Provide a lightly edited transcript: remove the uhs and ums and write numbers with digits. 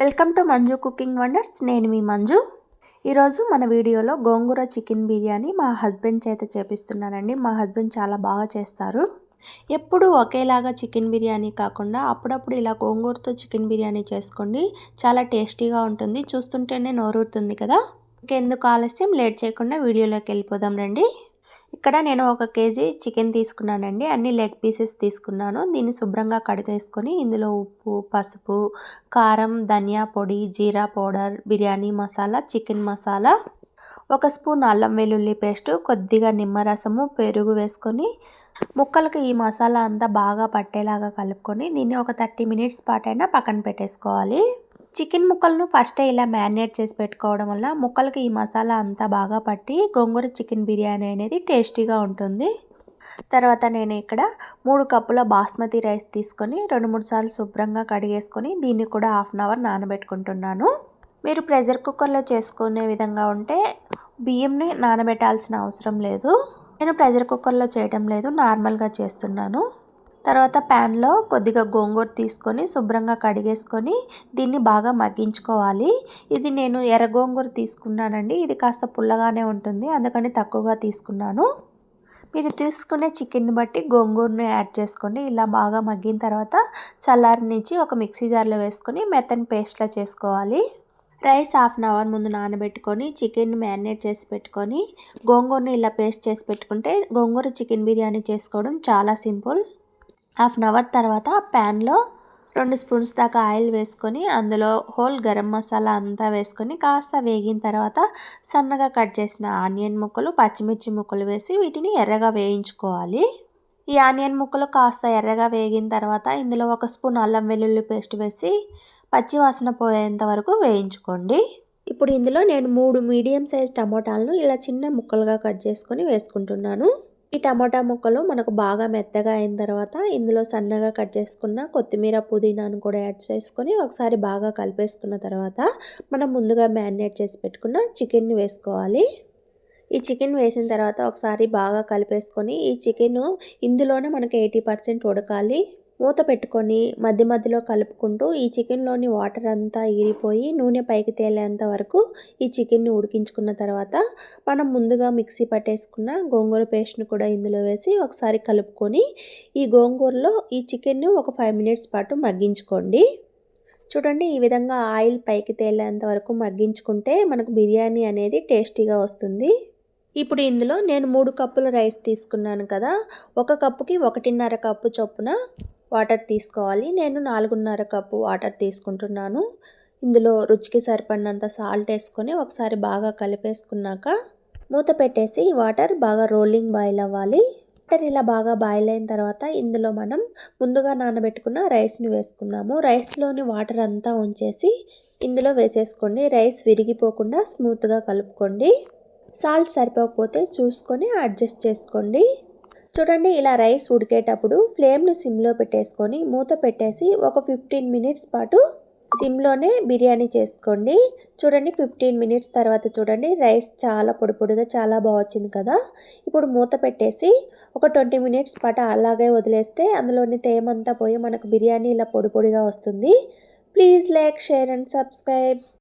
Welcome to Manju cooking wonders. నేను మీ మంజు. ఈరోజు మన వీడియోలో గోంగూర చికెన్ బిర్యానీ మా హస్బెండ్ చేత చేపిస్తున్నానండి. మా హస్బెండ్ చాలా బాగా చేస్తారు. ఎప్పుడు ఒకేలాగా చికెన్ బిర్యానీ కాకుండా అప్పుడప్పుడు ఇలా గోంగూరతో చికెన్ బిర్యానీ చేసుకోండి. చాలా టేస్టీగా ఉంటుంది. చూస్తుంటేనే నోరూరుతుంది కదా. ఇంకెందుకు ఆలస్యం, లేట్ చేయకుండా వీడియోలోకి వెళ్ళిపోదాం రండి. ఇక్కడ నేను 1 కేజీ చికెన్ తీసుకున్నానండి. అన్ని లెగ్ పీసెస్ తీసుకున్నాను. దీన్ని శుభ్రంగా కడిగేసుకొని ఇందులో ఉప్పు, పసుపు, కారం, ధనియా పొడి, జీరా powder, biryani masala, chicken masala, 1 spoon అల్లం వెల్లుల్లి పేస్ట్, కొద్దిగా నిమ్మరసము, పెరుగు వేసుకొని ముక్కలకి ఈ మసాలా అంతా బాగా పట్టేలాగా కలుపుకొని దీన్ని ఒక 30 మినిట్స్ పాటైనా పక్కన పెట్టేసుకోవాలి. చికెన్ ముక్కలను ఫస్టే ఇలా మ్యారినేట్ చేసి పెట్టుకోవడం వల్ల ముక్కలకి ఈ మసాలా అంతా బాగా పట్టి గోంగూర చికెన్ బిర్యానీ అనేది టేస్టీగా ఉంటుంది. తర్వాత నేను ఇక్కడ 3 కప్పుల బాస్మతి రైస్ తీసుకొని 2-3 సార్లు శుభ్రంగా కడిగేసుకొని దీన్ని కూడా హాఫ్ అన్ అవర్ నానబెట్టుకుంటున్నాను. మీరు ప్రెషర్ కుక్కర్లో చేసుకునే విధంగా ఉంటే బియ్యంని నానబెట్టాల్సిన అవసరం లేదు. నేను ప్రెషర్ కుక్కర్లో చేయడం లేదు, నార్మల్గా చేస్తున్నాను. తర్వాత ప్యాన్లో కొద్దిగా గోంగూర తీసుకొని శుభ్రంగా కడిగేసుకొని దీన్ని బాగా మగ్గించుకోవాలి. ఇది నేను ఎర్ర గోంగూర తీసుకున్నానండి. ఇది కాస్త పుల్లగానే ఉంటుంది, అందుకని తక్కువగా తీసుకున్నాను. మీరు తీసుకునే చికెన్ని బట్టి గోంగూరని యాడ్ చేసుకోండి. ఇలా బాగా మగ్గిన తర్వాత చల్లారనిచ్చి ఒక మిక్సీ జార్లో వేసుకొని మెత్తని పేస్ట్లా చేసుకోవాలి. రైస్ హాఫ్ అన్ అవర్ ముందు నానబెట్టుకొని చికెన్ మ్యారినేట్ చేసి పెట్టుకొని గోంగూరని ఇలా పేస్ట్ చేసి పెట్టుకుంటే గోంగూర చికెన్ బిర్యానీ చేసుకోవడం చాలా సింపుల్. హాఫ్ అన్ అవర్ తర్వాత ప్యాన్లో 2 స్పూన్స్ దాకా ఆయిల్ వేసుకొని అందులో హోల్ గరం మసాలా అంతా వేసుకొని కాస్త వేగిన తర్వాత సన్నగా కట్ చేసిన ఆనియన్ ముక్కలు, పచ్చిమిర్చి ముక్కలు వేసి వీటిని ఎర్రగా వేయించుకోవాలి. ఈ ఆనియన్ ముక్కలు కాస్త ఎర్రగా వేగిన తర్వాత ఇందులో 1 స్పూన్ అల్లం వెల్లుల్లి పేస్ట్ వేసి పచ్చి వాసన పోయేంత వరకు వేయించుకోండి. ఇప్పుడు ఇందులో నేను 3 మీడియం సైజ్ టమోటాలను ఇలా చిన్న ముక్కలుగా కట్ చేసుకొని వేసుకుంటున్నాను. ఈ టమాటా ముక్కలు మనకు బాగా మెత్తగా అయిన తర్వాత ఇందులో సన్నగా కట్ చేసుకున్న కొత్తిమీర, పుదీనాను కూడా యాడ్ చేసుకొని ఒకసారి బాగా కలిపేసుకున్న తర్వాత మనం ముందుగా మ్యారినేట్ చేసి పెట్టుకున్న చికెన్ని వేసుకోవాలి. ఈ చికెన్ వేసిన తర్వాత ఒకసారి బాగా కలిపేసుకొని ఈ చికెన్ ఇందులోనే మనకి 80% ఉడకాలి. మూత పెట్టుకొని మధ్య మధ్యలో కలుపుకుంటూ ఈ చికెన్లోని వాటర్ అంతా ఎగిరిపోయి నూనె పైకి తేలేంత వరకు ఈ చికెన్ని ఉడికించుకున్న తర్వాత మనం ముందుగా మిక్సీ పట్టేసుకున్న గోంగూర పేస్ట్ని కూడా ఇందులో వేసి ఒకసారి కలుపుకొని ఈ గోంగూరలో ఈ చికెన్ను ఒక 5 మినిట్స్ పాటు మగ్గించుకోండి. చూడండి, ఈ విధంగా ఆయిల్ పైకి తేలేంత వరకు మగ్గించుకుంటే మనకు బిర్యానీ అనేది టేస్టీగా వస్తుంది. ఇప్పుడు ఇందులో నేను 3 కప్పుల రైస్ తీసుకున్నాను కదా, 1 కప్పుకి 1.5 కప్పు చొప్పున వాటర్ తీసుకోవాలి. నేను 4.5 కప్పు వాటర్ తీసుకుంటున్నాను. ఇందులో రుచికి సరిపడినంత సాల్ట్ వేసుకొని ఒకసారి బాగా కలిపేసుకున్నాక మూత పెట్టేసి ఈ వాటర్ బాగా రోలింగ్ బాయిల్ అవ్వాలి. వాటర్ ఇలా బాగా బాయిల్ అయిన తర్వాత ఇందులో మనం ముందుగా నానబెట్టుకున్న రైస్ని వేసుకుందాము. రైస్లోని వాటర్ అంతా ఉంచేసి ఇందులో వేసేసుకోండి. రైస్ విరిగిపోకుండా స్మూత్గా కలుపుకోండి. సాల్ట్ సరిపోకపోతే చూసుకొని అడ్జస్ట్ చేసుకోండి. చూడండి, ఇలా రైస్ ఉడికేటప్పుడు ఫ్లేమ్ని సిమ్లో పెట్టేసుకొని మూత పెట్టేసి ఒక 15 మినిట్స్ పాటు సిమ్లోనే బిర్యానీ చేసుకోండి. చూడండి, 15 మినిట్స్ తర్వాత చూడండి రైస్ చాలా పొడి పొడిగా చాలా బాగా వచ్చింది కదా. ఇప్పుడు మూత పెట్టేసి ఒక 20 మినిట్స్ పాటు అలాగే వదిలేస్తే అందులోని తేమంతా పోయి మనకు బిర్యానీ ఇలా పొడి పొడిగా వస్తుంది. Please like, share and subscribe.